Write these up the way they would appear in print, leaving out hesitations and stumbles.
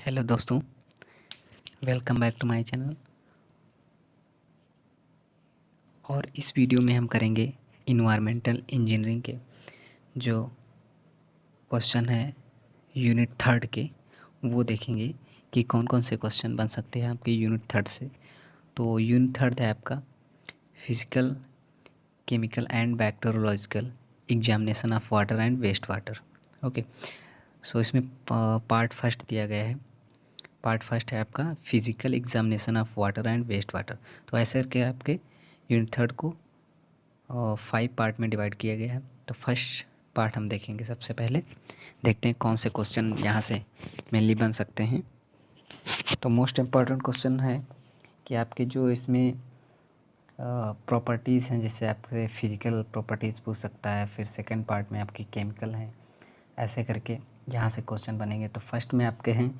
Hello दोस्तों, welcome back to my channel. और इस वीडियो में हम करेंगे इन्वायरमेंटल इंजीनियरिंग के जो क्वेश्चन है यूनिट थर्ड के, वो देखेंगे कि कौन कौन से क्वेश्चन बन सकते हैं आपके यूनिट थर्ड से। तो यूनिट थर्ड है आपका physical, chemical and bacteriological examination of water and waste water. Okay, so इसमें पार्ट फर्स्ट दिया गया है। पार्ट फर्स्ट है आपका physical examination of water and waste water. तो ऐसे करके आपके यूनिट थर्ड को 5 पार्ट में डिवाइड किया गया है। तो फर्स्ट पार्ट हम देखेंगे। सबसे पहले देखते हैं कौन से क्वेश्चन यहाँ से मेनली बन सकते हैं। तो मोस्ट इम्पॉर्टेंट क्वेश्चन है कि आपके जो इसमें प्रॉपर्टीज़ हैं, जिससे आपसे फिजिकल प्रॉपर्टीज़ पूछ सकता है। फिर सेकंड पार्ट में आपकी केमिकल हैं। ऐसे करके यहाँ से क्वेश्चन बनेंगे। तो फर्स्ट में आपके हैं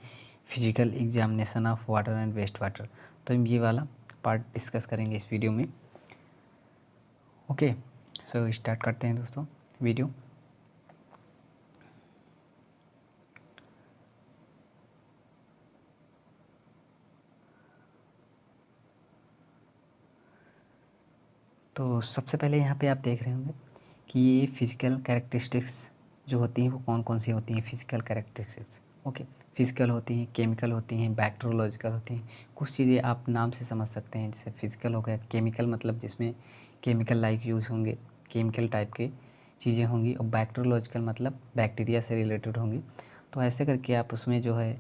physical examination of water and waste water. तो हम ये वाला पार्ट डिस्कस करेंगे इस वीडियो में। ओके, सो स्टार्ट करते हैं दोस्तों वीडियो। तो सबसे पहले यहाँ पे आप देख रहे होंगे कि ये फिजिकल कैरेक्टरिस्टिक्स जो होती हैं वो कौन कौन सी होती हैं। फिजिकल कैरेक्टरिस्टिक्स ओके, फिजिकल होती हैं, केमिकल होती हैं, बैक्टीरियोलॉजिकल होती हैं। कुछ चीज़ें आप नाम से समझ सकते हैं, जैसे फिजिकल हो गया। केमिकल मतलब जिसमें केमिकल लाइक यूज़ होंगे, केमिकल टाइप के चीज़ें होंगी। और बैक्टीरियोलॉजिकल मतलब बैक्टीरिया से रिलेटेड होंगी। तो ऐसे करके आप उसमें जो है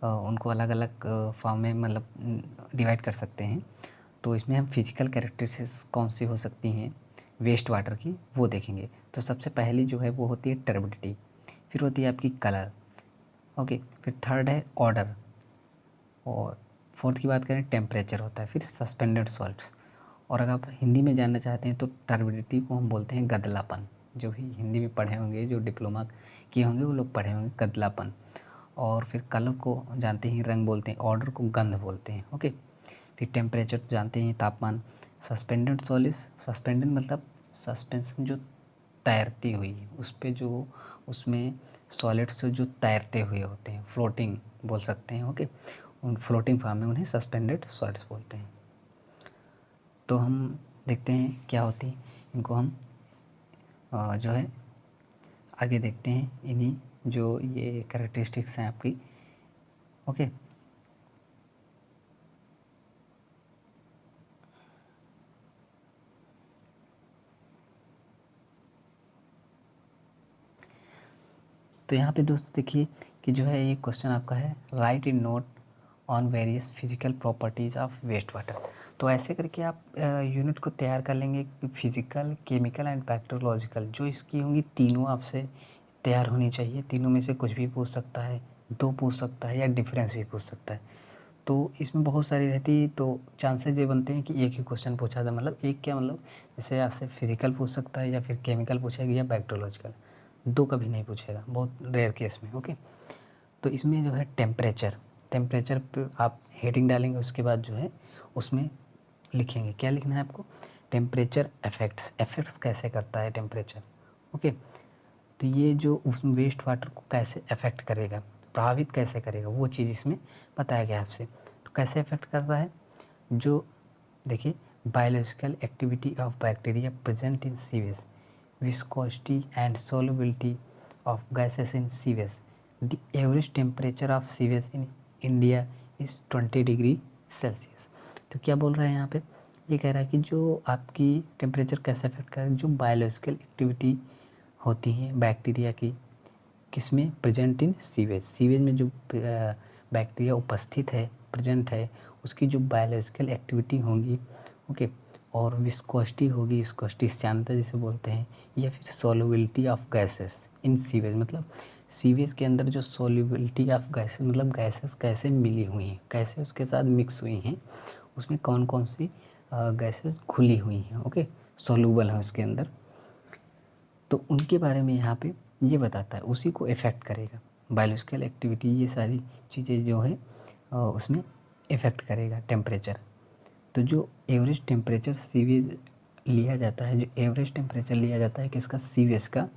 उनको अलग अलग फॉर्म में मतलब डिवाइड कर सकते हैं। तो इसमें हम फिजिकल कैरेक्टरिस्टिक्स कौन सी हो सकती हैं वेस्ट वाटर की, वो देखेंगे। तो सबसे पहली जो है वो होती है टर्बिडिटी, फिर होती है आपकी कलर। ओके, फिर थर्ड है ऑर्डर, और फोर्थ की बात करें टेम्परेचर होता है, फिर सस्पेंडेड सॉल्ट्स। और अगर आप हिंदी में जानना चाहते हैं तो टर्बिडिटी को हम बोलते हैं गदलापन। जो भी हिंदी में पढ़े होंगे, जो डिप्लोमा किए होंगे, वो लोग पढ़े होंगे गदलापन। और फिर कलर को जानते हैं रंग बोलते हैं, ऑर्डर को गंध बोलते हैं। ओके, फिर टेम्परेचर जानते हैं तापमान। सस्पेंडेड सॉलिड्स, सस्पेंडेड मतलब सस्पेंशन जो तैरती हुई, उस पे जो उसमें सॉलिड्स जो तैरते हुए होते हैं, फ्लोटिंग बोल सकते हैं। ओके, उन फ्लोटिंग फॉर्म में उन्हें सस्पेंडेड सॉलिड्स बोलते हैं। तो हम देखते हैं क्या होती हैं इनको। हम जो है आगे देखते हैं इन्हीं जो ये कैरेक्टरिस्टिक्स हैं आपकी। ओके, तो यहाँ पे दोस्तों देखिए कि जो है ये क्वेश्चन आपका है write in note on various physical properties of waste water. तो ऐसे करके आप यूनिट को तैयार कर लेंगे। फिजिकल, केमिकल एंड बैक्टीरियोलॉजिकल जो इसकी होंगी, तीनों आपसे तैयार होनी चाहिए। तीनों में से कुछ भी पूछ सकता है, दो पूछ सकता है, या डिफरेंस भी पूछ सकता है। तो इसमें बहुत सारी रहती, तो चांसेस ये बनते हैं कि एक ही क्वेश्चन पूछा था। मतलब एक क्या मतलब, जैसे आपसे फिजिकल पूछ सकता है, या फिर केमिकल पूछेगा, या बैक्टीरियोलॉजिकल। दो कभी नहीं पूछेगा, बहुत रेयर केस में। ओके, तो इसमें जो है टेम्परेचर, टेम्परेचर पे आप हेडिंग डालेंगे, उसके बाद जो है उसमें लिखेंगे। क्या लिखना है आपको? टेम्परेचर इफेक्ट्स, इफेक्ट्स कैसे करता है टेम्परेचर। ओके, तो ये जो उस वेस्ट वाटर को कैसे अफेक्ट करेगा, प्रभावित कैसे करेगा, वो चीज़ इसमें बताया गया आपसे। तो कैसे अफेक्ट कर रहा है, जो देखिए biological activity of bacteria present in sewage, viscosity and solubility of gases in sewage. The average temperature of sewage in India is 20 degree Celsius. तो क्या बोल रहा है यहाँ पे, ये कह रहा है कि जो आपकी टेम्परेचर कैसे अफेक्ट करेगा, जो बायोलॉजिकल एक्टिविटी होती है बैक्टीरिया की, किसमें? प्रेजेंट इन सीवेज, सीवेज में जो बैक्टीरिया उपस्थित है, प्रेजेंट है, उसकी जो बायोलॉजिकल एक्टिविटी होंगी। ओके, और विस्कोसिटी होगी, विस्कोसिटी सांद्रता जिसे बोलते हैं, या फिर solubility of gases in sewage, मतलब सीवेज के अंदर जो सॉल्युबिलिटी ऑफ गैसेस मतलब गैसेस कैसे मिली हुई हैं, कैसे उसके साथ मिक्स हुई हैं, उसमें कौन कौन सी गैसेस घुली हुई हैं। ओके, सॉल्यूबल है उसके अंदर, तो उनके बारे में यहाँ पे ये बताता है, उसी को इफ़ेक्ट करेगा बायोलॉजिकल एक्टिविटी। ये सारी चीज़ें जो है उसमें इफ़ेक्ट करेगा टेम्परेचर। तो जो एवरेज टेम्परेचर सीवेज लिया जाता है, जो एवरेज टेम्परेचर लिया जाता है किसका? सीवेज का,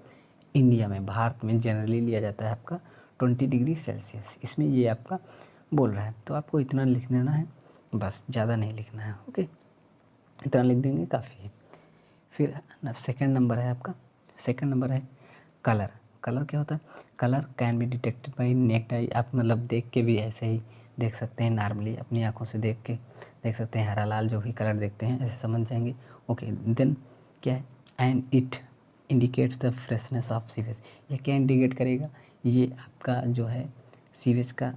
इंडिया में, भारत में जनरली लिया जाता है आपका 20 डिग्री सेल्सियस, इसमें ये आपका बोल रहा है। तो आपको इतना लिख देना है बस, ज़्यादा नहीं लिखना है। ओके, इतना लिख देंगे काफ़ी है। फिर सेकंड नंबर है आपका, सेकंड नंबर है कलर। कलर क्या होता है? Colour can be detected by necked आई। आप मतलब देख के भी ऐसे ही देख सकते हैं, नॉर्मली अपनी आंखों से देख के देख सकते हैं, हरा लाल जो भी कलर देखते हैं ऐसे समझ जाएंगे। ओके, देन क्या है? And it indicates the freshness of sewage. ये क्या इंडिकेट करेगा? ये आपका जो है सीवेज का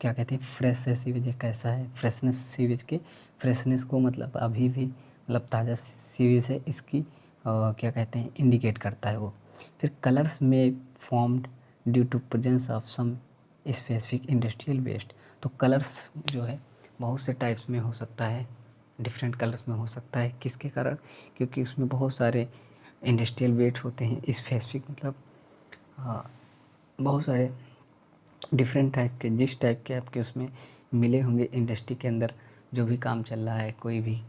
क्या कहते हैं, फ्रेश है सीवेज, ये कैसा है, फ्रेशनेस, सीवेज के फ्रेशनेस को मतलब अभी भी मतलब ताज़ा सीवेज है इसकी क्या कहते हैं, इंडिकेट करता है वो। फिर कलर्स में formed due to presence of some specific industrial waste. तो कलर्स जो है बहुत से टाइप्स में हो सकता है, डिफरेंट कलर्स में हो सकता है, किसके कारण? क्योंकि उसमें बहुत सारे इंडस्ट्रियल वेस्ट होते हैं, स्पेसिफिक मतलब बहुत सारे डिफरेंट टाइप के, जिस टाइप के आपके उसमें मिले होंगे इंडस्ट्री के अंदर, जो भी काम चल रहा है, कोई भी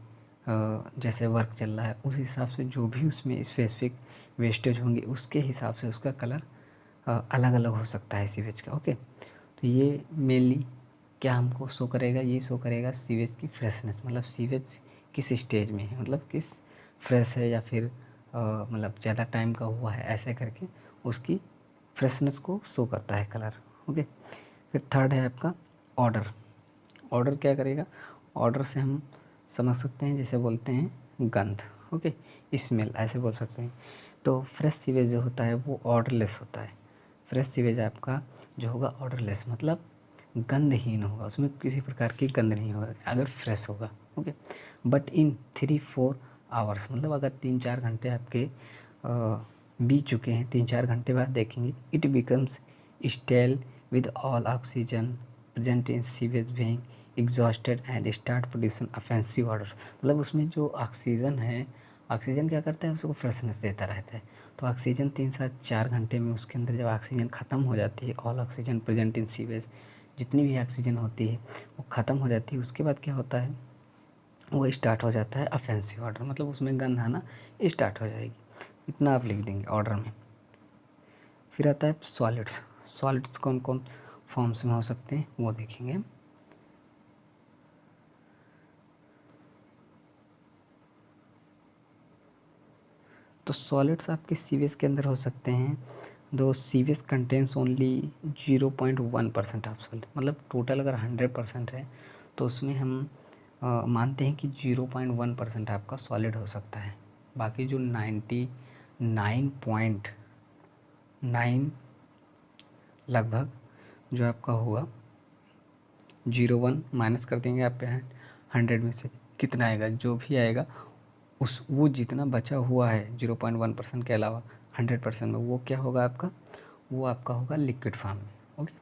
जैसे वर्क चल रहा है, उस हिसाब से जो भी उसमें स्पेसिफिक वेस्टेज होंगे उसके हिसाब से उसका कलर अलग अलग हो सकता है सीवेज का। ओके, तो ये मेनली क्या हमको शो करेगा? ये शो करेगा सीवेज की फ्रेशनेस, मतलब सीवेज किस स्टेज में है, मतलब किस फ्रेश है या फिर मतलब ज़्यादा टाइम का हुआ है, ऐसे करके उसकी फ्रेशनेस को शो करता है कलर। ओके, फिर थर्ड है आपका ऑर्डर। ऑर्डर क्या करेगा? ऑर्डर से हम समझ सकते हैं, जैसे बोलते हैं गंध, ओके, स्मेल ऐसे बोल सकते हैं। तो फ्रेश सीवेज जो होता है वो ऑर्डरलेस होता है। फ्रेश सीवेज आपका जो होगा ऑर्डरलेस, मतलब गंधहीन होगा, उसमें किसी प्रकार की गंध नहीं होगा अगर फ्रेश होगा। ओके, बट इन 3-4 आवर्स, मतलब अगर 3-4 घंटे आपके बीत चुके हैं, 3-4 घंटे बाद देखेंगे, it becomes stale with all oxygen present in sewage being exhausted and start producing offensive odours. मतलब उसमें जो ऑक्सीजन है, ऑक्सीजन क्या करता है, उसको फ्रेशनेस देता रहता है। तो ऑक्सीजन 3-4 घंटे में उसके अंदर जब ऑक्सीजन ख़त्म हो जाती है, all oxygen present in sewage, जितनी भी ऑक्सीजन होती है वो ख़त्म हो जाती है, उसके बाद क्या होता है, वो स्टार्ट हो जाता है ऑफेंसिव ऑर्डर, मतलब उसमें गंध आना स्टार्ट हो जाएगी। इतना आप लिख देंगे ऑर्डर में। फिर आता है सॉलिड्स। सॉलिड्स कौन कौन फॉर्म्स में हो सकते हैं वो देखेंगे। तो सॉलिड्स आपके सीवेज के अंदर हो सकते हैं, दो sewage contains only 0.1% of solid, मतलब टोटल अगर 100% है तो उसमें हम मानते हैं कि 0.1% आपका सॉलिड हो सकता है। बाकी जो 99.9 लगभग जो आपका होगा, 0.1 माइनस कर देंगे आप 100 में से, कितना आएगा, जो भी आएगा उस वो जितना बचा हुआ है 0.1% के अलावा 100% में, वो क्या होगा आपका, वो आपका होगा लिक्विड फॉर्म में। ओके,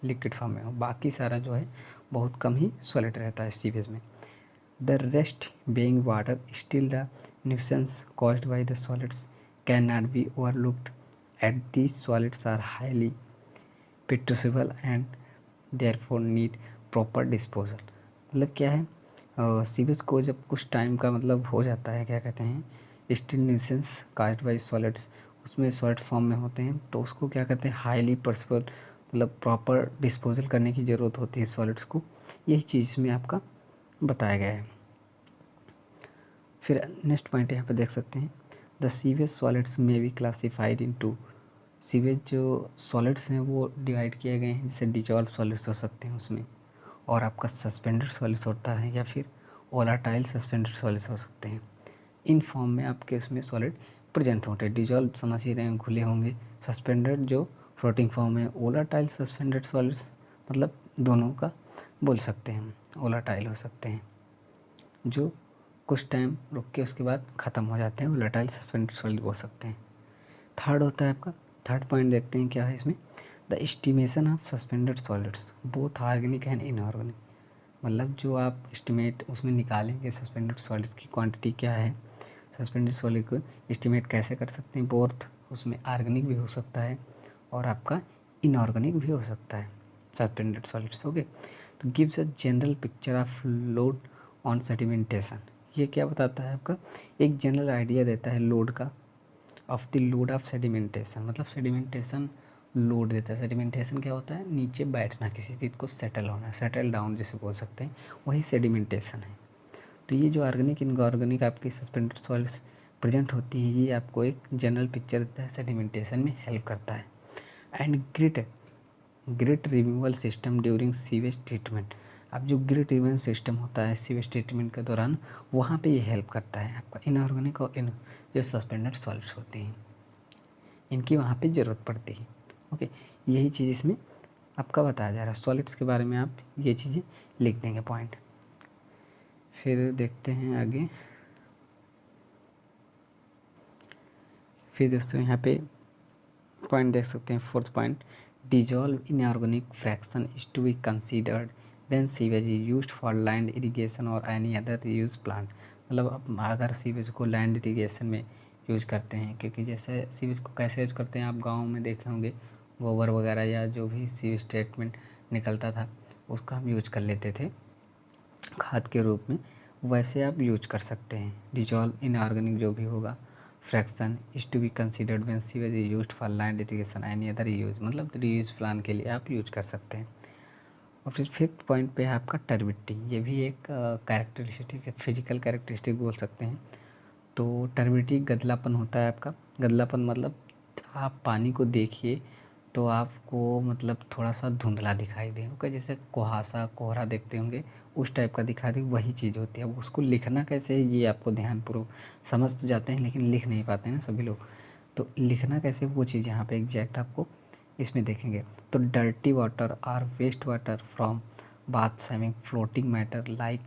लिक्विड फॉर्म में हो, बाकी सारा जो है बहुत कम ही सॉलिड रहता है सीवेज में। The rest being water, still the nuisance caused by the solids can not be overlooked at these solids are highly putrescible and therefore need proper disposal. मतलब क्या है, सीवेज को जब कुछ टाइम का मतलब हो जाता है, क्या कहते हैं, still nuisance caused by solids, उसमें सॉलिड फॉर्म में होते हैं, तो उसको क्या कहते हैं, हाईली पर्सबल, मतलब प्रॉपर डिस्पोजल करने की ज़रूरत होती है सॉलिड्स को। यही चीज़ में आपका बताया गया है। फिर नेक्स्ट पॉइंट यहाँ पे देख सकते हैं, द सीवेज सॉलिड्स में बी क्लासीफाइड इनटू। सीवेज जो सॉलिड्स हैं वो डिवाइड किए गए हैं, जैसे डिजॉल्व सॉलिड्स हो सकते हैं उसमें, और आपका सस्पेंडेड सॉलिड्स होता है, या फिर वोलाटाइल सस्पेंडेड सॉलिड्स हो सकते हैं। इन फॉर्म में आपके उसमें सॉलिड प्रेजेंट होते हैं। डिजॉल्व समझ ही रहे हैं, घुले होंगे, सस्पेंडेड जो फ्लोटिंग फॉर्म है, वोलाटाइल सस्पेंडेड सॉलिड्स मतलब दोनों का बोल सकते हैं। वोलाटाइल हो सकते हैं जो कुछ टाइम रुक के उसके बाद ख़त्म हो जाते हैं, वोलेटाइल सस्पेंडेड सॉलिड बोल सकते हैं। थर्ड होता है आपका, थर्ड पॉइंट देखते हैं क्या है इसमें, the estimation of suspended solids both organic and inorganic. मतलब जो आप एस्टिमेट उसमें निकालेंगे सस्पेंडेड सॉलिड्स की क्वांटिटी क्या है, सस्पेंडेड सॉलिड को एस्टिमेट कैसे कर सकते हैं, बोथ उसमें ऑर्गेनिक भी हो सकता है और आपका इनऑर्गेनिक भी हो सकता है सस्पेंडेड सॉलिड्स। ओके, तो gives a general picture of load on sedimentation. ये क्या बताता है आपका, एक जनरल आइडिया देता है लोड का, of the load of sedimentation, मतलब सेडिमेंटेशन लोड देता है। सेडिमेंटेशन क्या होता है, नीचे बैठना, किसी चीज़ को सेटल होना, सेटल डाउन जिसे बोल सकते हैं, वही सेडिमेंटेशन है। तो ये जो ऑर्गेनिक इनऑर्गेनिक आपकी सस्पेंडेड सॉइल्स प्रेजेंट होती है, ये आपको एक जनरल पिक्चर देता है, सेडिमेंटेशन में हेल्प करता है। And grit removal system during sewage treatment. अब जो ग्रिट रिमूवल सिस्टम होता है सीवेज ट्रीटमेंट के दौरान, वहाँ पे ये हेल्प करता है आपका इनऑर्गेनिक और जो सस्पेंडेड सॉलिड्स होती हैं, इनकी वहाँ पे ज़रूरत पड़ती है। ओके, यही चीज़ इसमें आपका बताया जा रहा है। सॉलिड्स के बारे में आप ये चीज़ें लिख देंगे पॉइंट। फिर देखते हैं आगे। फिर दोस्तों यहाँ पे पॉइंट देख सकते हैं, fourth point, dissolved inorganic fraction is to be considered when sewage is used for land irrigation और एनी अदर यूज प्लांट। मतलब अब अगर सीवेज को लैंड इरिगेशन में यूज करते हैं, क्योंकि जैसे सीवेज को कैसे यूज करते हैं आप गाँव में देखे होंगे, गोबर वगैरह या जो भी सीवेज ट्रीटमेंट निकलता था उसका हम यूज कर लेते थे खाद के रूप में, वैसे आप यूज कर सकते हैं। डिजॉल्व इनऑर्गेनिक जो भी होगा fraction is to be considered when sewage is used for land irrigation any other use, मतलब रीयूज प्लान के लिए आप यूज कर सकते हैं। और फिर फिफ्थ पॉइंट पे है आपका टर्बिडिटी। ये भी एक कैरेक्टरिस्टिक है, फिजिकल कैरेक्टरिस्टिक बोल सकते हैं। तो टर्बिडिटी गदलापन होता है आपका। गदलापन मतलब आप पानी को देखिए तो आपको मतलब थोड़ा सा धुंधला दिखाई दे, ओके, जैसे कुहासा कोहरा देखते होंगे उस टाइप का दिखाई दे, वही चीज़ होती है। अब उसको लिखना कैसे है ये आपको ध्यानपूर्वक समझ तो जाते हैं लेकिन लिख नहीं पाते हैं ना सभी लोग, तो लिखना कैसे वो चीज़ यहाँ पे एग्जैक्ट आपको इसमें देखेंगे। तो डर्टी वाटर और waste water from bath having floating matter like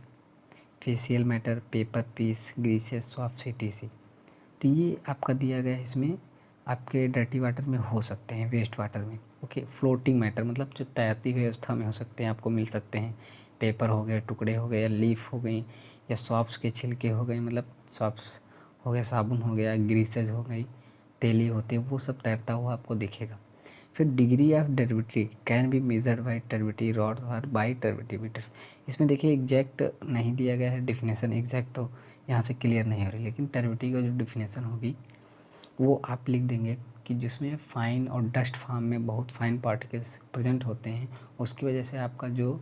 facial matter, paper piece, greases, soft सीटीसी। तो ये आपका दिया गया है, इसमें आपके डर्टी वाटर में हो सकते हैं, वेस्ट वाटर में, ओके। फ्लोटिंग मैटर मतलब जो तैरती हुई अवस्था में हो सकते हैं, आपको मिल सकते हैं। पेपर हो गए, टुकड़े हो गए, या लीफ हो गई, या सॉप्स के छिलके हो गए, मतलब सॉप्स हो गया, साबुन हो गया, ग्रीसेज हो गई, तेली होती है, वो सब तैरता हुआ आपको दिखेगा। फिर degree of turbidity can be measured by turbidity rod और बाई टर्बिडिटी मीटर्स। इसमें देखिए एग्जैक्ट नहीं दिया गया है डिफिनेशन, एग्जैक्ट तो यहाँ से क्लियर नहीं हो रही, लेकिन टर्बिडिटी का जो डिफिनेशन होगी वो आप लिख देंगे कि जिसमें फाइन और डस्ट फॉर्म में बहुत फाइन पार्टिकल्स प्रेजेंट होते हैं, उसकी वजह से आपका जो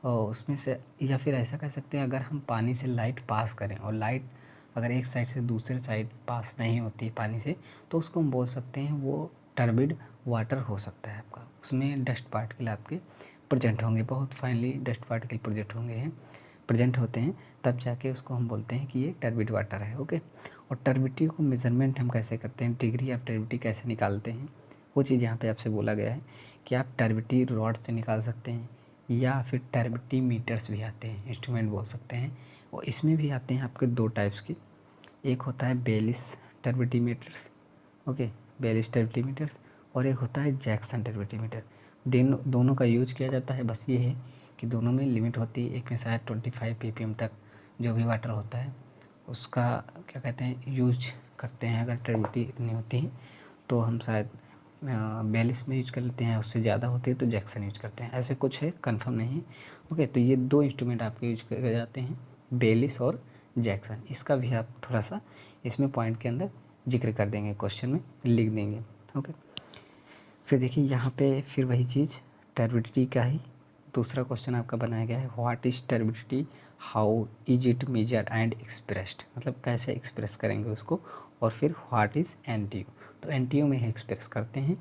उसमें से, या फिर ऐसा कह सकते हैं अगर हम पानी से लाइट पास करें और लाइट अगर एक साइड से दूसरे साइड पास नहीं होती पानी से, तो उसको हम बोल सकते हैं वो टर्बिड वाटर हो सकता है आपका। उसमें डस्ट पार्टिकल आपके प्रेजेंट होंगे, बहुत फाइनली डस्ट पार्टिकल प्रेजेंट होते हैं, तब जाके उसको हम बोलते हैं कि ये टर्बिड वाटर है, ओके। और टर्बिडिटी को मेज़रमेंट हम कैसे करते हैं, डिग्री ऑफ टर्बिडिटी कैसे निकालते हैं, वो चीज़ यहाँ पे आपसे बोला गया है कि आप टर्बिडिटी रॉड से निकाल सकते हैं, या फिर टर्बिडिटी मीटर्स भी आते हैं, इंस्ट्रूमेंट बोल सकते हैं। और इसमें भी आते हैं आपके दो टाइप्स के, एक होता है Baylis turbidity meters, okay, Baylis turbidity meters, और एक होता है जैक्सन टर्बिडिटी मीटर। दोनों का यूज किया जाता है, बस ये है कि दोनों में लिमिट होती है। एक में शायद 25 ppm तक जो भी वाटर होता है उसका क्या कहते हैं यूज करते हैं। अगर टर्बिडिटी इतनी होती है तो हम शायद 42 में यूज कर लेते हैं, उससे ज़्यादा होती है तो जैक्सन यूज करते हैं, ऐसे कुछ है, कंफर्म नहीं है, ओके। तो ये दो इंस्ट्रूमेंट आपके यूज करे जाते हैं, बेलिस और जैक्सन। इसका भी आप थोड़ा सा इसमें पॉइंट के अंदर जिक्र कर देंगे, क्वेश्चन में लिख देंगे, ओके। फिर देखिए यहाँ पे फिर वही चीज़ टर्बिडिटी का ही दूसरा क्वेश्चन आपका बनाया गया है, what is turbidity, how is it measured and expressed, मतलब कैसे एक्सप्रेस करेंगे उसको। और फिर व्हाट इज़ एनटीयू, तो एनटीयू में ही एक्सप्रेस करते हैं।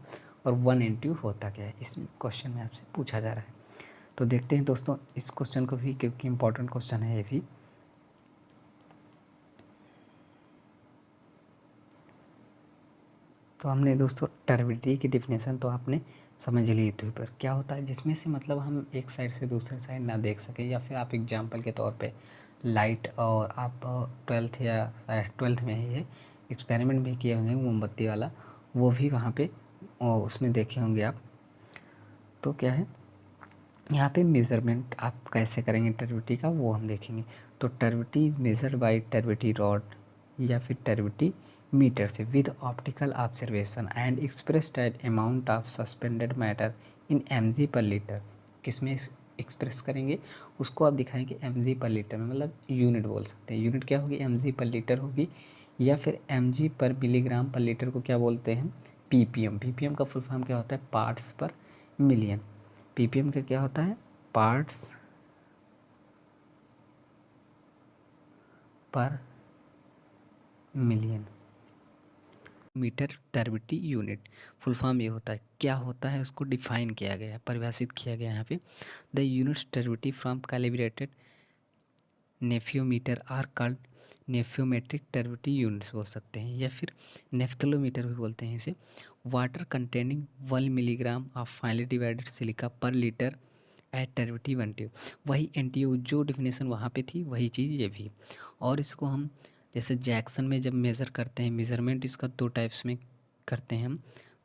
और 1 एनटीयू होता क्या है, इस क्वेश्चन में आपसे पूछा जा रहा है। तो देखते हैं दोस्तों इस क्वेश्चन को भी, क्योंकि इंपॉर्टेंट क्वेश्चन है ये भी। तो हमने दोस्तों टर्बिडिटी की डिफिनेशन तो आपने समझ ली थी, पर क्या होता है जिसमें से मतलब हम एक साइड से दूसरे साइड ना देख सकें, या फिर आप एग्जांपल के तौर पे लाइट, और आप 12th या 12th में ही है एक्सपेरिमेंट भी किए होंगे मोमबत्ती वाला, वो भी वहाँ पे उसमें देखे होंगे आप। तो क्या है यहाँ पे मेज़रमेंट आप कैसे करेंगे टर्बिडिटी का, वो हम देखेंगे। तो turbidity measure by turbidity rod या फिर टर्बिडिटी मीटर से with optical observation and expressed at amount of suspended matter in mg per litre. किसमें एक्सप्रेस करेंगे उसको आप दिखाएंगे mg पर लीटर में, मतलब यूनिट बोल सकते हैं। यूनिट क्या होगी, mg पर लीटर होगी, या फिर mg पर मिलीग्राम पर लीटर को क्या बोलते हैं, पीपीएम। पीपीएम का फुल फॉर्म क्या होता है? Parts per million. पीपीएम का क्या होता है? Parts per million. Meter turbidity unit full form ये होता है, क्या होता है उसको डिफाइन किया गया है, परिभाषित किया गया है यहाँ पे। The units turbidity from calibrated nephelometer are called nephelometric turbidity units बोल सकते हैं, या फिर नेफ्थलोमीटर भी बोलते हैं इसे। Water containing 1 milligram of finally divided silica पर लीटर एट टर्बिटी 1 ट्यूब। वही एनटीयू जो डिफिनेशन वहाँ पे थी वही चीज़ ये भी। और इसको हम जैसे जैक्सन में जब मेज़र करते हैं, मेज़रमेंट इसका 2 टाइप्स में करते हैं हम।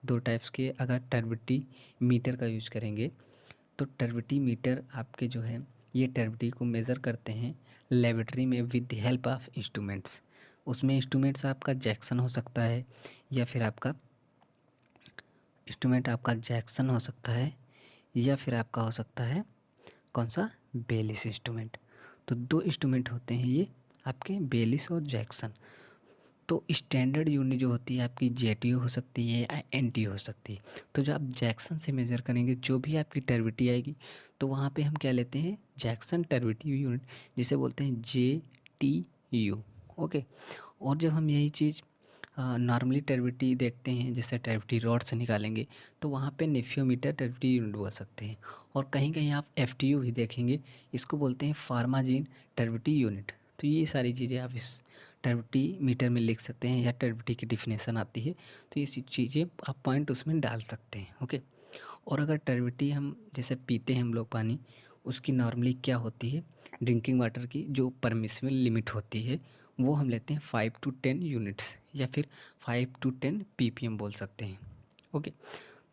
2 टाइप्स के अगर टर्बिटी मीटर का यूज करेंगे तो टर्बिटी मीटर आपके जो है ये टर्बिटी को मेज़र करते हैं लेबोरेटरी में with the help of instruments. उसमें इंस्ट्रूमेंट्स आपका जैक्सन हो सकता है, या फिर आपका इंस्ट्रूमेंट आपका जैक्सन हो सकता है, या फिर आपका हो सकता है कौन सा? Baylis instrument. तो 2 इंस्ट्रूमेंट होते हैं ये आपके, बेलिस और जैक्सन। तो स्टैंडर्ड यूनिट जो होती है आपकी जेटीओ हो सकती है या एनटीओ हो सकती है। तो जब आप जैक्सन से मेज़र करेंगे जो भी आपकी टर्बिटी आएगी तो वहाँ पे हम क्या लेते हैं? जैक्सन टर्बिटी यूनिट, जिसे बोलते हैं JTU। ओके। और जब हम यही चीज़ नॉर्मली टर्बिटी देखते हैं, जैसे टर्बिटी रॉड से निकालेंगे, तो वहाँ पे नेफ्योमीटर टर्बिटी यूनिट बोल सकते हैं। और कहीं कहीं आप FTU भी देखेंगे, इसको बोलते हैं फार्माजीन टर्बिटी यूनिट। तो ये सारी चीज़ें आप इस टर्बिटी मीटर में लिख सकते हैं, या टर्बिटी की डिफिनेशन आती है तो ये चीज़ें आप पॉइंट उसमें डाल सकते हैं। ओके। और अगर टर्बिटी हम जैसे पीते हैं हम लोग पानी, उसकी नॉर्मली क्या होती है? ड्रिंकिंग वाटर की जो परमिसिबल लिमिट होती है वो हम लेते हैं 5 to 10 यूनिट्स, या फिर 5 to 10 ppm बोल सकते हैं। ओके।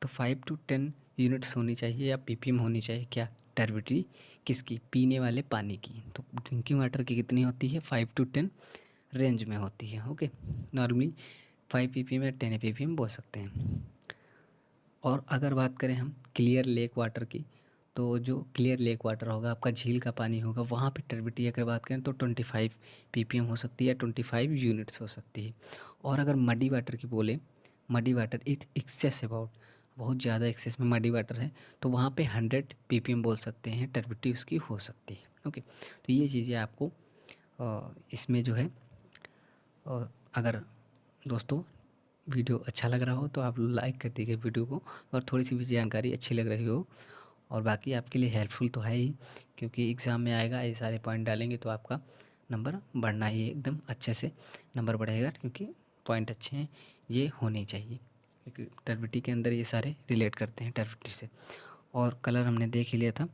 तो 5 to 10 यूनिट्स होनी चाहिए या ppm होनी चाहिए, क्या? टर्बिटी किसकी? पीने वाले पानी की। तो ड्रिंकिंग वाटर की कितनी होती है? 5 to 10 रेंज में होती है। ओके। नॉर्मली 5 ppm या 10 ppm बोल सकते हैं। और अगर बात करें हम क्लियर लेक वाटर की, तो जो क्लियर लेक वाटर होगा आपका झील का पानी होगा, वहाँ पे टर्बिटी अगर बात करें तो 25 ppm हो सकती है, 25 यूनिट्स हो सकती है। और अगर मडी वाटर की बोले, muddy water it excess about, बहुत ज़्यादा एक्सेस में मडी वाटर है, तो वहाँ पे 100 ppm बोल सकते हैं, टर्बिटी उसकी हो सकती है। ओके। तो ये चीज़ें आपको इसमें जो है, और अगर दोस्तों वीडियो अच्छा लग रहा हो तो आप लाइक कर दीजिए वीडियो को, और थोड़ी सी भी जानकारी अच्छी लग रही हो, और बाकी आपके लिए हेल्पफुल तो है ही, क्योंकि एग्ज़ाम में आएगा, ये सारे पॉइंट डालेंगे तो आपका नंबर बढ़ना ही एकदम अच्छे से नंबर बढ़ेगा, क्योंकि पॉइंट अच्छे हैं, ये होने चाहिए, क्योंकि टर्बिटी के अंदर ये सारे रिलेट करते हैं टर्बिटी से। और कलर हमने देख ही लिया था,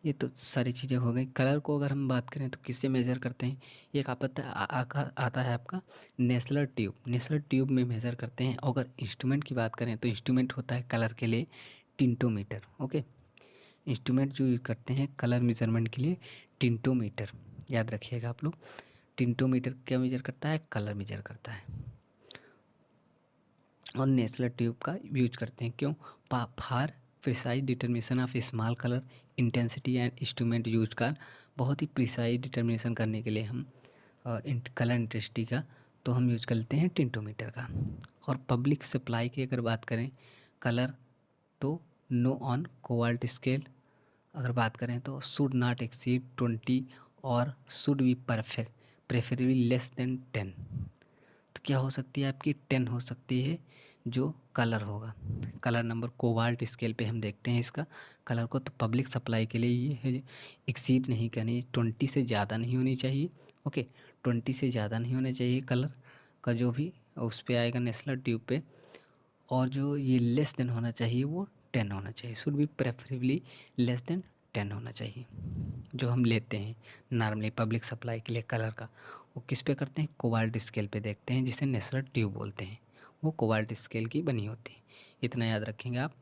ये तो सारी चीज़ें हो गई। कलर को अगर हम बात करें तो किससे मेज़र करते हैं? एक आता है आपका नेसलर ट्यूब। नेसलर ट्यूब में मेज़र करते हैं। अगर इंस्ट्रूमेंट की बात करें तो इंस्ट्रूमेंट होता है कलर के लिए टिंटोमीटर। ओके। इंस्ट्रूमेंट जो यूज़ करते हैं कलर मेज़रमेंट के लिए, टिंटोमीटर, याद रखिएगा आप लोग। टिंटोमीटर क्या मेज़र करता है? कलर मेज़र करता है। और नेसलर ट्यूब का यूज करते हैं, क्यों? For precise determination of small colour intensity and instrument use कर, बहुत ही प्रिसाइज डिटर्मिनेशन करने के लिए हम कलर इंटेंसिटी का तो हम यूज करते हैं टिंटोमीटर का। और पब्लिक सप्लाई की अगर बात करें कलर, तो नो ऑन कोवाल्ट स्केल अगर बात करें तो शुड नॉट एक्सीड 20 और should be perfect preferably less than 10। तो क्या हो सकती है आपकी? 10 हो सकती है जो कलर होगा। कलर नंबर कोबाल्ट स्केल पे हम देखते हैं इसका कलर को। तो पब्लिक सप्लाई के लिए ये है, एक्सीड नहीं करनी, 20 से ज़्यादा नहीं होनी चाहिए। ओके। 20 से ज़्यादा नहीं होना चाहिए कलर का जो भी उस पर आएगा नेसलर ट्यूब पे। और जो ये लेस देन होना चाहिए वो 10 होना चाहिए, should be preferably less than 10 होना चाहिए। जो हम लेते हैं नॉर्मली पब्लिक सप्लाई के लिए कलर का, वो किस पे करते हैं? कोबाल्ट स्केल पे देखते हैं, जिसे नेसलर ट्यूब बोलते हैं। वो कोबाल्ट स्केल की बनी होती है। इतना याद रखेंगे आप,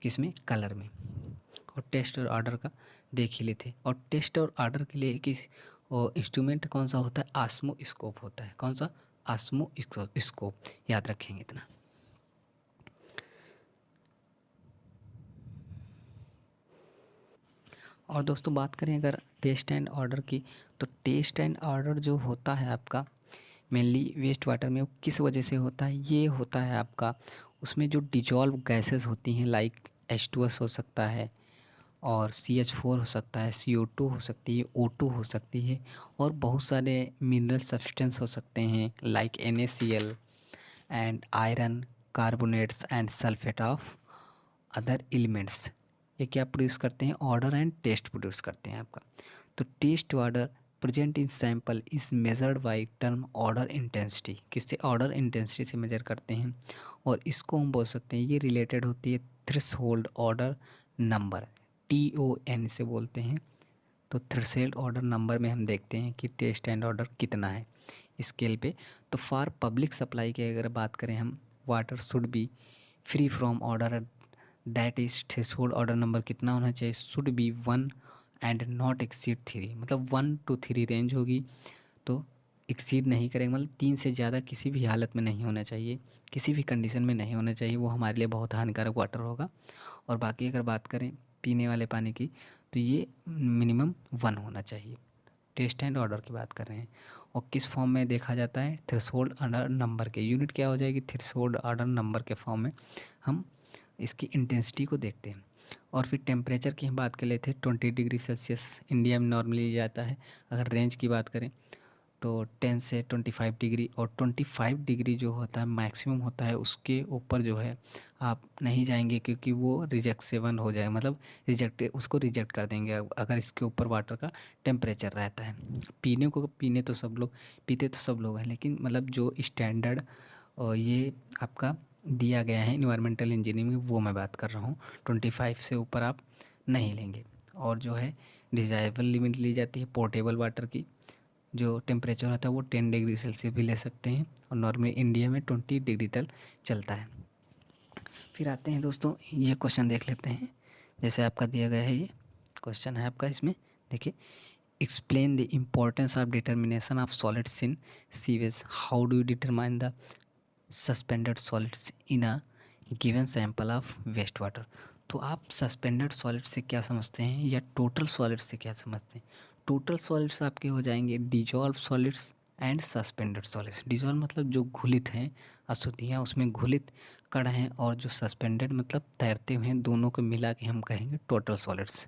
किसमें? कलर में। और टेस्ट और ऑर्डर का देख ही लेते। और टेस्ट और ऑर्डर के लिए किस इंस्ट्रूमेंट कौन सा होता है? आस्मोस्कोप होता है। कौन सा? आस्मोस्कोप, याद रखेंगे इतना। और दोस्तों बात करें अगर टेस्ट एंड ऑर्डर की, तो टेस्ट एंड ऑर्डर जो होता है आपका मेनली वेस्ट वाटर में, वो किस वजह से होता है? ये होता है आपका उसमें जो डिजॉल्व गैसेस होती हैं लाइक H2S हो सकता है और CH4 हो सकता है, CO2 हो सकती है, O2 हो सकती है और बहुत सारे मिनरल सब्सटेंस हो सकते हैं like NaCl and iron carbonates and sulphate of other elements. ये क्या प्रोड्यूस करते हैं? ऑर्डर एंड टेस्ट प्रोड्यूस करते हैं आपका। तो taste odour present in sample is measured by term odour intensity. किससे? ऑर्डर इंटेंसिटी से मेजर करते हैं और इसको हम बोल सकते हैं, ये रिलेटेड होती है थ्रेशोल्ड ऑर्डर नंबर, TON से बोलते हैं। तो थ्रेशोल्ड ऑर्डर नंबर में हम देखते हैं कि टेस्ट एंड ऑर्डर कितना है स्केल पे। तो फॉर पब्लिक सप्लाई की अगर बात करें हम, water should be free from order, that is threshold order number कितना होना चाहिए? Should be 1 and not exceed 3। मतलब 1 to 3 रेंज होगी तो एक्सीड नहीं करेंगे, मतलब 3 से ज़्यादा किसी भी हालत में नहीं होना चाहिए, किसी भी कंडीशन में नहीं होना चाहिए, वो हमारे लिए बहुत हानिकारक वाटर होगा। और बाकी अगर बात करें पीने वाले पानी की तो ये मिनिमम 1 होना चाहिए। टेस्ट एंड ऑर्डर की बात कर रहे हैं और किस फॉर्म में देखा जाता है? थ्रेशोल्ड ऑर्डर नंबर के, यूनिट क्या हो जाएगी? थ्रेशोल्ड ऑर्डर नंबर के फॉर्म में हम इसकी इंटेंसिटी को देखते हैं। और फिर टेम्परेचर की हम बात कर लेते हैं, 20 डिग्री सेल्सियस इंडिया में नॉर्मली जाता है। अगर रेंज की बात करें तो 10 से 25 डिग्री, और 25 डिग्री जो होता है मैक्सिमम होता है, उसके ऊपर जो है आप नहीं जाएंगे क्योंकि वो रिजेक्सेबल हो जाए, मतलब उसको रिजेक्ट कर देंगे अगर इसके ऊपर वाटर का टेम्परेचर रहता है। पीने तो सब लोग पीते तो सब लोग हैं, लेकिन मतलब जो स्टैंडर्ड ये आपका दिया गया है इन्वायरमेंटल इंजीनियरिंग में, वो मैं बात कर रहा हूँ। 25 से ऊपर आप नहीं लेंगे। और जो है डिजायरेबल लिमिट ली जाती है पोर्टेबल वाटर की, जो टेम्परेचर होता है वो 10 डिग्री सेल्सियस भी ले सकते हैं और नॉर्मली इंडिया में 20 डिग्री तक चलता है। फिर आते हैं दोस्तों, ये क्वेश्चन देख लेते हैं। जैसे आपका दिया गया है, ये क्वेश्चन है आपका, इसमें देखिए, explain the importance of determination of solids in sewage, how do you determine the suspended solids in a given sample of waste water. तो आप सस्पेंडेड सॉलिड से क्या समझते हैं या टोटल सॉलिड से क्या समझते हैं? टोटल सॉलिड्स आपके हो जाएंगे dissolve solids and suspended solids. Dissolve मतलब जो घुलित हैं, अशुद्धियाँ उसमें घुलित कण हैं, और जो सस्पेंडेड मतलब तैरते हुए हैं, दोनों को मिला के हम कहेंगे टोटल सॉलिड्स।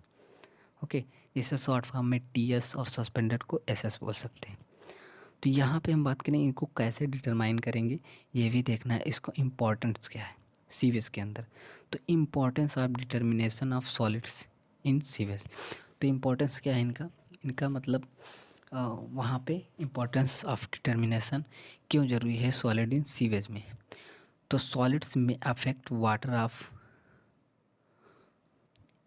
ओके, जिसे शॉर्ट फॉर्म में TS और सस्पेंडेड को SS बोल सकते हैं। तो यहाँ पे हम बात करें इनको कैसे डिटरमाइन करेंगे, ये भी देखना है, इसको इम्पोर्टेंस क्या है सीवेज के अंदर। तो importance of determination of solids in sewage, तो इम्पोर्टेंस क्या है इनका? इनका मतलब वहाँ पे इम्पोर्टेंस ऑफ डिटर्मिनेशन क्यों ज़रूरी है सॉलिड इन सीवेज में। तो सॉलिड्स में affect water of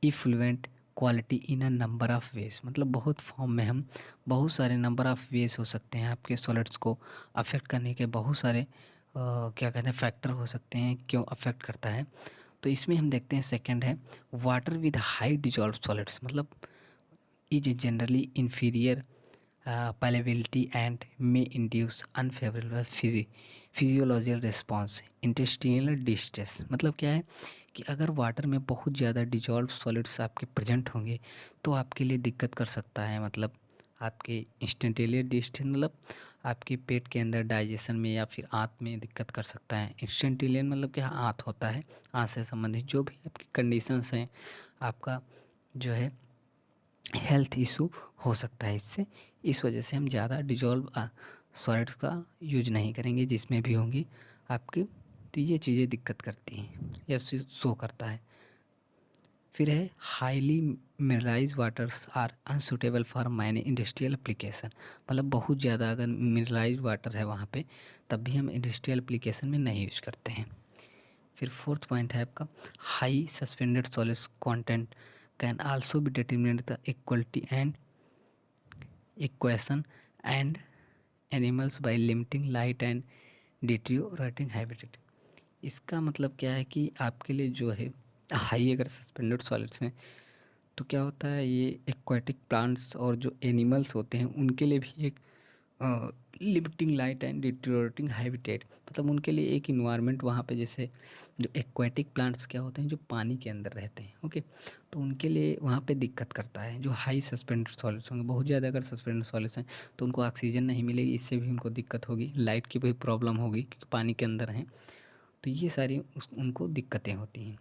effluent quality in a number of ways, मतलब बहुत फॉर्म में हम बहुत सारे नंबर ऑफ़ वेज हो सकते हैं आपके सॉलिड्स को अफेक्ट करने के। बहुत सारे क्या कहते हैं फैक्टर हो सकते हैं क्यों अफेक्ट करता है। तो इसमें हम देखते हैं, सेकंड है water with high dissolve solids, मतलब is generally inferior palatability and may induce unfavorable physiological response intestinal distress। मतलब क्या है कि अगर वाटर में बहुत ज़्यादा डिजॉल्व सॉलिड्स आपके प्रेजेंट होंगे तो आपके लिए दिक्कत कर सकता है, मतलब आपके इंस्टेंटेनियस डिस्ट्रेस, मतलब आपके पेट के अंदर डाइजेशन में या फिर आंत में दिक्कत कर सकता है। इंस्टेंटेनियस मतलब क्या, आंत होता है, आंत से संबंधित जो भी आपकी कंडीशंस हैं, आपका जो है हेल्थ इशू हो सकता है इससे। इस वजह से हम ज़्यादा डिजॉल्व सॉलिड्स का यूज नहीं करेंगे जिसमें भी होंगी आपकी। तो ये चीज़ें दिक्कत करती हैं या शो करता है। फिर है highly mineralised waters are unsuitable for many industrial application, मतलब बहुत ज़्यादा अगर मिनरलाइज वाटर है वहाँ पे तब भी हम इंडस्ट्रियल एप्लीकेशन में नहीं यूज करते हैं। फिर फोर्थ पॉइंट है आपका high suspended solids content can also be determinate the equality and equation and animals by limiting light and deteriorating habitat. इसका मतलब क्या है कि आपके लिए जो है हाई अगर सस्पेंडेड सॉलिड्स हैं तो क्या होता है, ये एक्वाटिक प्लांट्स और जो एनिमल्स होते हैं उनके लिए भी एक limiting light and deteriorating habitat, मतलब उनके लिए एक इन्वायरमेंट वहाँ पे, जैसे जो एक्वाटिक प्लांट्स क्या होते हैं जो पानी के अंदर रहते हैं, ओके, तो उनके लिए वहाँ पे दिक्कत करता है। जो हाई सस्पेंडेड सॉलिड्स होंगे, बहुत ज़्यादा अगर सस्पेंडेड सॉलिड्स हैं तो उनको ऑक्सीजन नहीं मिलेगी, इससे भी उनको दिक्कत होगी, लाइट की भी प्रॉब्लम होगी क्योंकि पानी के अंदर हैं। तो ये सारी उनको दिक्कतें होती हैं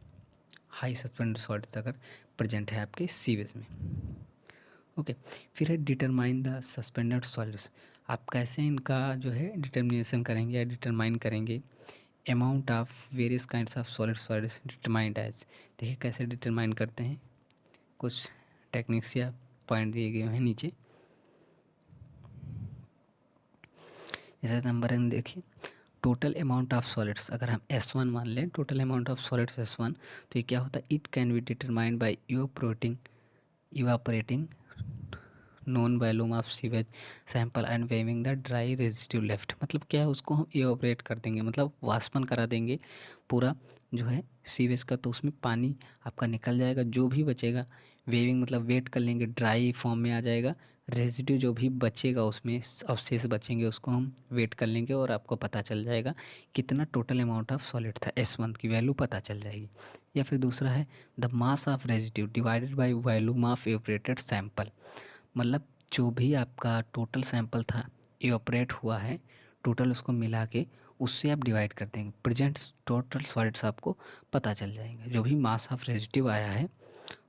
हाई सस्पेंडेड सॉलिड्स अगर प्रेजेंट है आपके सीवेज में। ओके, फिर है डिटरमाइन द सस्पेंडेड सॉलिड्स। आप कैसे इनका जो है डिटर्मिनेशन करेंगे या डिटरमाइन करेंगे। Amount of various kinds of solids determined as. देखिए कैसे डिटरमाइन करते हैं, कुछ टेक्निक्स या पॉइंट दिए गए हैं नीचे। जैसे नंबर 1 देखिए, टोटल अमाउंट ऑफ सॉलिड्स। अगर हम S1 मान लें, total amount of solids S1, तो ये क्या होता है, it can be determined by evaporating known volume of sewage sample and waving the dry residue left. मतलब क्या है, उसको हम इवापोरेट कर देंगे, मतलब वाष्पन करा देंगे पूरा जो है सीवेज का, तो उसमें पानी आपका निकल जाएगा, जो भी बचेगा वेविंग मतलब वेट कर लेंगे, ड्राई फॉर्म में आ जाएगा, रेजिड्यू जो भी बचेगा उसमें अवशेष बचेंगे उसको हम वेट कर लेंगे और आपको पता चल जाएगा कितना टोटल अमाउंट ऑफ सॉलिड था, S1 की वैल्यू पता चल जाएगी। या फिर दूसरा है the mass of residue divided by volume of evaporated sample. मतलब जो भी आपका टोटल सैंपल था इवेपोरेट हुआ है, टोटल उसको मिला के उससे आप डिवाइड कर देंगे, प्रेजेंट टोटल सॉलिड्स आपको पता चल जाएंगे। जो भी मास ऑफ रेजिड्यू आया है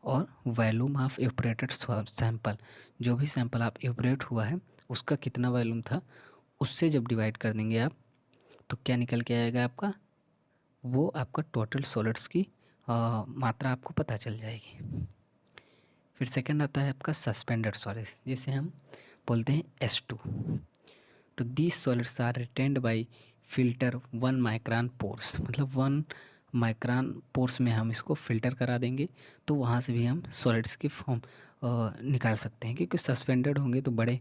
और वॉल्यूम ऑफ इवेपोरेटेड सैंपल, जो भी सैंपल आप इवेपोरेट हुआ है उसका कितना वॉल्यूम था, उससे जब डिवाइड कर देंगे आप, तो क्या निकल के आएगा आपका, वो आपका टोटल सॉलिड्स की मात्रा आपको पता चल जाएगी। फिर सेकंड आता है आपका सस्पेंडेड सॉलिड्स, जिसे हम बोलते हैं S2। तो these solids are retained by filter 1 micron pores. मतलब 1 माइक्रोन पोर्स में हम इसको फिल्टर करा देंगे, तो वहाँ से भी हम सॉलिड्स की फॉर्म निकाल सकते हैं, क्योंकि सस्पेंडेड होंगे तो बड़े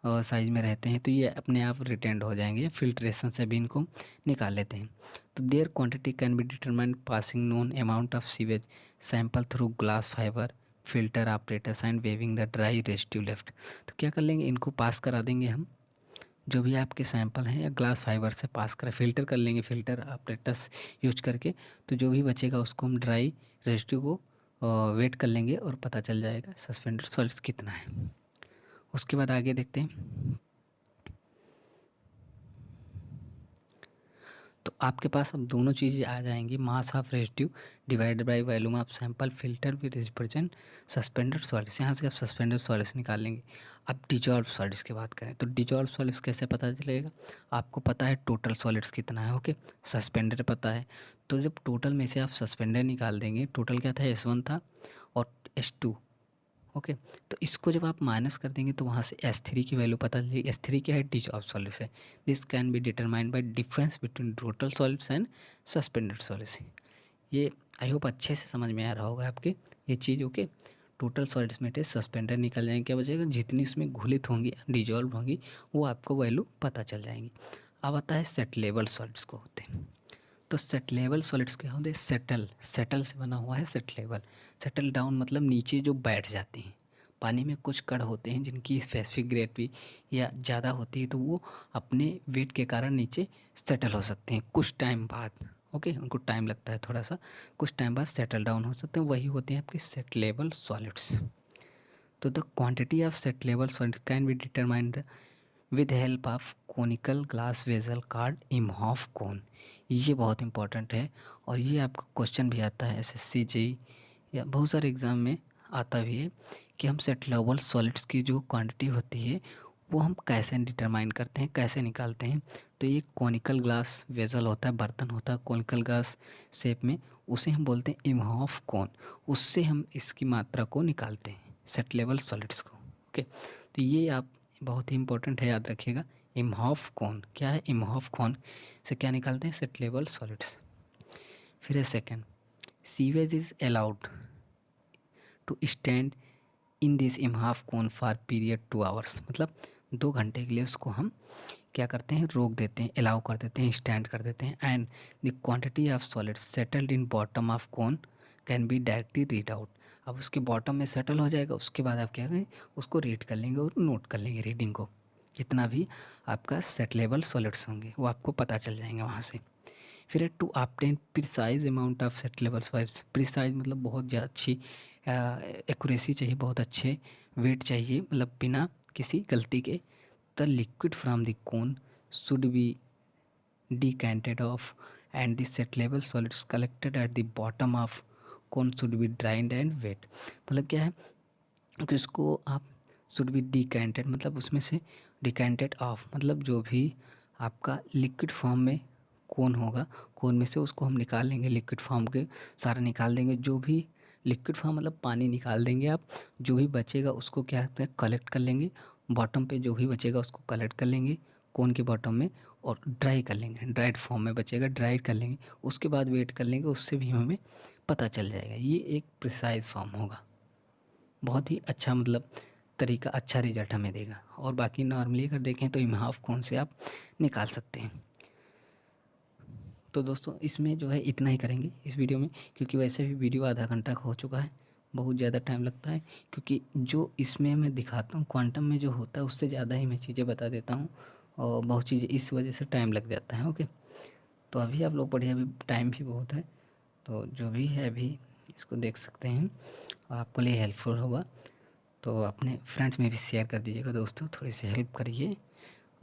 साइज में रहते हैं, तो ये अपने आप रिटेंड हो जाएंगे, फिल्ट्रेशन से भी इनको निकाल लेते हैं। तो their quantity can be determined passing known amount of sewage sample through glass fibre filter operators and waving the dry residue left. तो क्या कर लेंगे, इनको पास करा देंगे हम, जो भी आपके सैंपल हैं या ग्लास फाइबर से पास करा फिल्टर कर लेंगे, फिल्टर ऑपरेटर्स यूज करके, तो जो भी बचेगा उसको हम ड्राई रेजिड्यू को वेट कर लेंगे और पता चल जाएगा सस्पेंडेड सॉलिड्स कितना है। उसके बाद आगे देखते हैं। तो आपके पास अब दोनों चीज़ें आ जाएंगी, mass of residue divided by volume of sample filter with represent suspended solids. यहाँ से आप सस्पेंडेड सॉलिड्स निकाल लेंगे। अब डिजॉल्व सॉलिड्स की बात करें, तो डिजॉल्व सॉलिड्स कैसे पता चलेगा, आपको पता है टोटल सॉलिड्स कितना है, ओके, सस्पेंडेड पता है, तो जब टोटल में से आप सस्पेंडेड निकाल देंगे, टोटल क्या था, S1 था और S2, ओके, तो इसको जब आप माइनस कर देंगे तो वहाँ से S3 की वैल्यू पता चलेगी। S3 क्या है, डिजॉल्व सॉलिड्स है। This can be determined bye difference between total solids and suspended solids. ये आई होप अच्छे से समझ में आ रहा होगा आपके ये चीज़, ओके। टोटल सॉलिड्स में सस्पेंडेड निकल जाएंगे, क्या बचेगा, जितनी इसमें घुलित होंगी डिजॉल्व होंगी वो आपको वैल्यू पता चल जाएंगी। अब आता है सेटलेबल सॉलिड्स को होते हैं। तो सेटलेबल सॉलिड्स क्या होते हैं, सेटल से बना हुआ है सेटलेबल। सेटल डाउन मतलब नीचे जो बैठ जाते हैं, पानी में कुछ कण होते हैं जिनकी स्पेसिफिक ग्रेविटी या ज़्यादा होती है, तो वो अपने वेट के कारण नीचे सेटल हो सकते हैं कुछ टाइम बाद, ओके, उनको टाइम लगता है थोड़ा सा, कुछ टाइम बाद सेटल डाउन हो सकते हैं, वही होते हैं आपके सेटलेबल सॉलिड्स। तो the quantity of settleable solid can be determined with help of conical glass vessel called Imhoff cone. ये बहुत इंपॉर्टेंट है और ये आपका क्वेश्चन भी आता है SSC JEE या बहुत सारे एग्ज़ाम में आता भी है कि हम सेटलेबल सॉलिड्स की जो क्वांटिटी होती है वो हम कैसे डिटरमाइन करते हैं, कैसे निकालते हैं। तो ये कोनिकल ग्लास वेजल होता है, बर्तन होता है कोनिकल ग्लास शेप में, उसे हम बोलते हैं इम्हॉफ कोन, उससे हम इसकी मात्रा को निकालते हैं सेटलेबल सॉलिड्स को, ओके। तो ये आप बहुत ही इंपॉर्टेंट है, याद रखिएगा। इम्हॉफ कोन क्या है, इम्हॉफ कोन से क्या निकालते हैं, सेटलेबल सॉलिड्स। फिर है second, sewage is allowed to stand in this Imhoff cone for period 2 hours. मतलब 2 घंटे के लिए उसको हम क्या करते हैं, रोक देते हैं, अलाउ कर देते हैं, स्टैंड कर देते हैं। And the quantity of solids settled in bottom of cone can be directly read out. अब उसके बॉटम में सेटल हो जाएगा, उसके बाद आप क्या करें, उसको रीड कर लेंगे और नोट कर लेंगे रीडिंग को, जितना भी आपका सेटलेबल सॉलिड्स होंगे वो आपको पता चल जाएंगे वहाँ से। फिर है to obtain precise amount of settleable solids. Precise मतलब बहुत ज़्यादा अच्छी एक्यूरेसी चाहिए, बहुत अच्छे वेट चाहिए, मतलब बिना किसी गलती के। The liquid from the cone should be decanted off and the settleable solids collected at the bottom of cone should be dried and weighed. मतलब क्या है कि उसको आप शुड बी डिकेंटेड, मतलब उसमें से डिकेंटेड ऑफ, मतलब जो भी आपका लिक्विड फॉर्म में कौन होगा, कौन में से उसको हम निकाल लेंगे, लिक्विड फॉर्म के सारा निकाल देंगे, जो भी लिक्विड फॉर्म मतलब पानी निकाल देंगे आप, जो भी बचेगा उसको क्या कहते हैं कलेक्ट कर लेंगे, बॉटम पे जो भी बचेगा उसको कलेक्ट कर लेंगे कोन के बॉटम में, और ड्राई कर लेंगे, ड्राइड फॉर्म में बचेगा ड्राइड कर लेंगे, उसके बाद वेट कर लेंगे, उससे भी हमें पता चल जाएगा। ये एक प्रिसाइज फॉर्म होगा, बहुत ही अच्छा मतलब तरीका, अच्छा रिजल्ट हमें देगा। और बाकी नॉर्मली अगर देखें तो इमहाफ कौन से आप निकाल सकते हैं। तो दोस्तों इसमें जो है इतना ही करेंगे इस वीडियो में, क्योंकि वैसे भी वीडियो आधा घंटा का हो चुका है, बहुत ज़्यादा टाइम लगता है, क्योंकि जो इसमें मैं दिखाता हूँ क्वांटम में जो होता है उससे ज़्यादा ही मैं चीज़ें बता देता हूँ, और बहुत चीज़ें इस वजह से टाइम लग जाता है। ओके, तो अभी आप लोग पढ़िए, अभी टाइम भी बहुत है, तो जो भी है अभी इसको देख सकते हैं और आपके लिए हेल्पफुल होगा। तो अपने फ्रेंड्स में भी शेयर कर दीजिएगा दोस्तों, थोड़ी सी हेल्प करिए,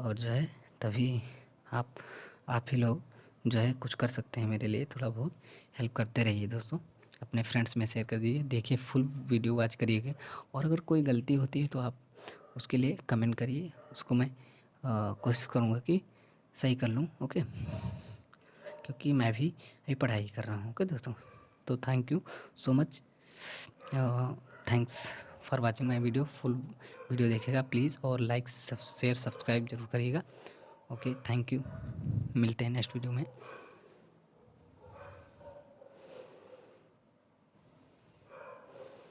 और जो है तभी आप ही लोग जो है कुछ कर सकते हैं, मेरे लिए थोड़ा बहुत हेल्प करते रहिए दोस्तों, अपने फ्रेंड्स में शेयर कर दीजिए, देखिए फुल वीडियो वॉच करिएगा, और अगर कोई गलती होती है तो आप उसके लिए कमेंट करिए, उसको मैं कोशिश करूँगा कि सही कर लूँ। ओके, क्योंकि मैं भी अभी पढ़ाई कर रहा हूँ। ओके दोस्तों, तो thank you so much, thanks for watching my video. Full video देखिएगा प्लीज़, और लाइक शेयर सब्सक्राइब जरूर करिएगा। ओके, थैंक यू, मिलते हैं नेक्स्ट वीडियो में।